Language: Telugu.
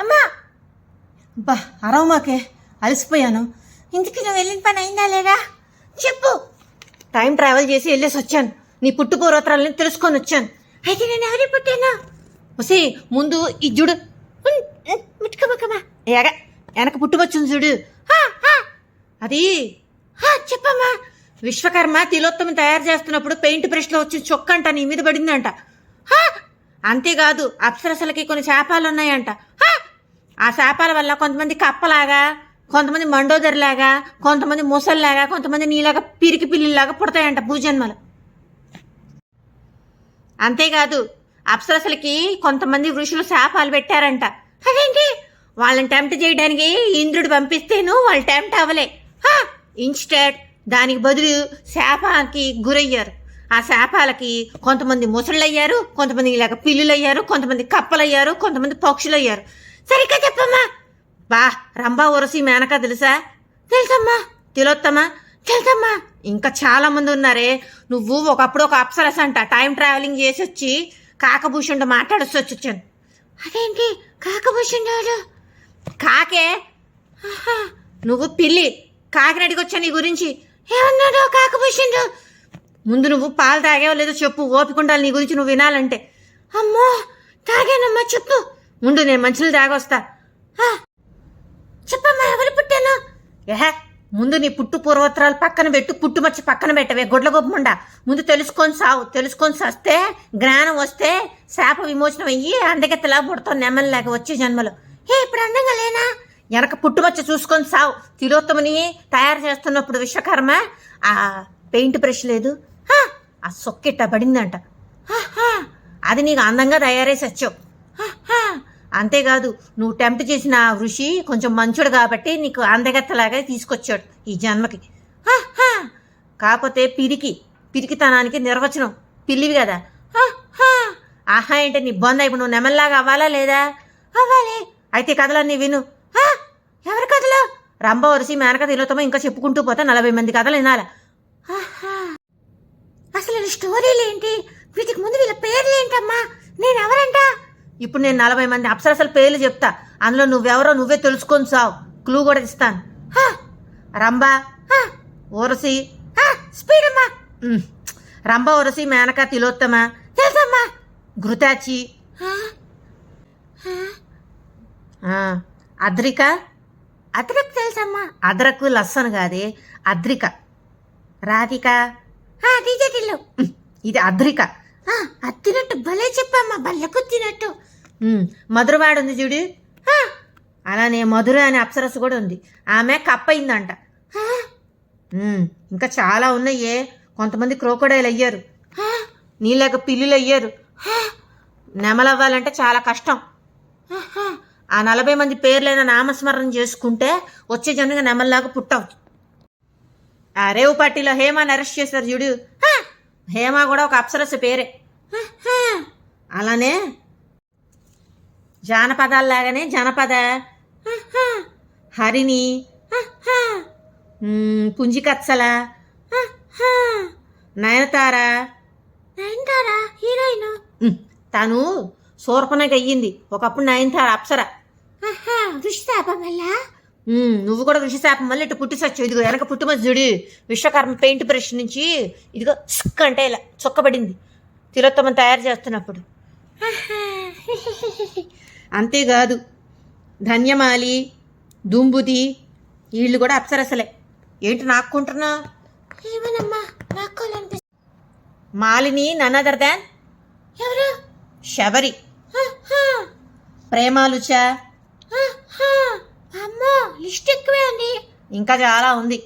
అమ్మా బా అరవమాకే, అలసిపోయాను. ఇంటికి నువ్వు వెళ్ళిన పని అయిందా లేదా చెప్పు. టైం ట్రావెల్ చేసి వెళ్ళేసి వచ్చాను. నీ పుట్టు పూర్వోత్తరాలని తెలుసుకొని వచ్చాను. అయితే నేను ఎవరి పుట్టాను? వసే ముందు ఈ చూడు, ముట్టుకోమా వెనక పుట్టుకొచ్చింది చూడు. అది చెప్పమ్మా. విశ్వకర్మ తిలోత్తమం తయారు చేస్తున్నప్పుడు పెయింట్ బ్రష్లో వచ్చిన చొక్క అంట నీ మీద పడిందంట. అంతేకాదు అప్సరసలకి కొన్ని శాపాలు ఉన్నాయంట. ఆ శాపాల వల్ల కొంతమంది కప్పలాగా, కొంతమంది మండోదరిలాగా, కొంతమంది ముసల్లాగా, కొంతమంది నీలాగా పిరికి పిల్లిలాగా పుడతాయంట భూజన్మలు. అంతేకాదు అప్సరసలకి కొంతమంది ఋషులు శాపాలు పెట్టారంట. అదేంటి? వాళ్ళని టెంప్ట్ చేయడానికి ఇంద్రుడు పంపిస్తేను వాళ్ళు టెంప్ట్ అవ్వలే. ఇన్స్టెడ్ దానికి బదులు శాపానికి గురయ్యారు. ఆ శాపాలకి కొంతమంది ముసళ్ళయ్యారు, కొంతమంది ఇలాగ పిల్లులయ్యారు, కొంతమంది కప్పలయ్యారు, కొంతమంది పక్షులయ్యారు. సరిగ్గా చెప్పమ్మా. బా రంభా ఊరసి మేనక తెలుసా? తెలుసమ్మా. తిలోత్తమ తెలుసమ్మా. ఇంకా చాలా మంది ఉన్నారే. నువ్వు ఒకప్పుడు ఒక అప్సరస అంట. టైం ట్రావెలింగ్ చేసి వచ్చి కాకభూషణుడు మాట్లాడొచ్చి వచ్చాను. అదేంటి కాకభూషణుడు? కాకే. నువ్వు పిల్లి. కాకినాడికి వచ్చా నీ గురించి. ఏమన్నాడు కాకభూషణుడు? ముందు నువ్వు పాలు తాగావో లేదో చెప్పు. ఓపిక ఉండాలి నీ గురించి నువ్వు వినాలంటే. అమ్మో తాగానమ్మా చెప్పు. ముందు నేను మంచిలు తాగొస్తా. చెప్పమ్మా ఎవరు పుట్టాను? ముందు నీ పుట్టు పూర్వోత్తరాలు పక్కన పెట్టు, పుట్టుమచ్చి పక్కన పెట్టవే గొడ్లగొప్పముండా. ముందు తెలుసుకొని సావు. తెలుసుకొని సస్తే జ్ఞానం వస్తే శాప విమోచనం అయ్యి అందగెత్తలా పుడతావు నెమ్మల్లాగా వచ్చే జన్మలో. ఇప్పుడు అందంగా లేనా? వెనక పుట్టుమచ్చ చూసుకొని సావు. తిలోత్తమని తయారు చేస్తున్నప్పుడు విశ్వకర్మ ఆ పెయింట్ బ్రష్ లేదు, ఆ సొక్కిట్ట పడిందంట. అది నీకు అందంగా తయారేసి వచ్చావు. అంతేకాదు నువ్వు టెంప్ట్ చేసిన ఆ ఋషి కొంచెం మంచుడు కాబట్టి నీకు అందగత్తలాగా తీసుకొచ్చాడు ఈ జన్మకి. కాకపోతే పిరికితనానికి నిర్వచనం పిల్లివి కదా. ఆహా ఏంటే నీ బొంద. ఇప్పుడు నువ్వు నెమల్లాగా అవ్వాలా లేదా? అవ్వాలి. అయితే కథలన్నీ విను. ఎవరి కథలు? రంభ వరిసి మేనక తిలోత్తమ ఇంకా చెప్పుకుంటూ పోతే 40 మంది కథలు వినాల. అసలు స్టోరీలు ఏంటి? వీటికి ముందు వీళ్ళ పేర్లు ఏంటమ్మా? నేను ఎవరంట? ఇప్పుడు నేను 40 మంది అప్సరసల పేర్లు చెప్తా. అందులో నువ్వెవరో నువ్వే తెలుసుకొని సావు. క్లూ కూడా ఇస్తాను. రంభ, ఊరసి, స్పీడ్ అమ్మా. రంభ, ఊరసి, మేనక, తిలోత్తమ తెలుసమ్మా. ఘృతాచి, అద్రిక. అద్రక్ తెలుసమ్మా. అద్రకు లస్సను కాదే, అద్రిక. రాధిక, ఇది అద్రిక. అత్తినట్టు భలే చెప్పమ్మా, బల్లెకు తినట్టు. మధురవాడు ఉంది చూడు, అలానే మధుర అనే అప్సరస కూడా ఉంది. ఆమె కప్పయిందంట. ఇంకా చాలా ఉన్నాయే. కొంతమంది క్రోకోడైల్ అయ్యారు, నీళ్ళక పిల్లులు అయ్యారు. నెమలవ్వాలంటే చాలా కష్టం. ఆ 40 మంది పేర్లైన నామస్మరణ చేసుకుంటే వచ్చే జన్మగా నెమల్లాగా పుట్టవు. ఆ రేవు పార్టీలో హేమాని అరెస్ట్ చేశారు చూడు, హేమ కూడా ఒక అప్సరస పేరే. అలానే జానపదాల్లాగానే జనపద, హరిణి, పుంజికత్సల, నయనతార హీరోయిన్. తను శూర్పణఖ అయ్యింది ఒకప్పుడు. నయనతార అప్సర. ఋషిశాపం వల్ల నువ్వు కూడా ఋషిశాపం వల్ల ఇటు పుట్టి సచ్చు. ఇదిగో వెనక పుట్టుమచ్చు చూడు. విశ్వకర్మ పెయింట్ బ్రష్ నుంచి ఇదిగో సుక్క అంటే ఇలా చొక్కబడింది తిలోత్తమం తయారు చేస్తున్నప్పుడు. అంతేకాదు ధన్యమాలి, దుంబుది వీళ్ళు కూడా అప్సరసలే. ఏంటి నాక్కుంటున్నా? ఏమనమ్మా నాక్కోవాలనిపిస్తుంది. మాలిని నన్ అదర్ దాన్ ఎవరు? శబరి. ప్రేమాలుచ. అమ్మో లిస్ట్ ఎక్కువే ఉంది. ఇంకా చాలా ఉంది.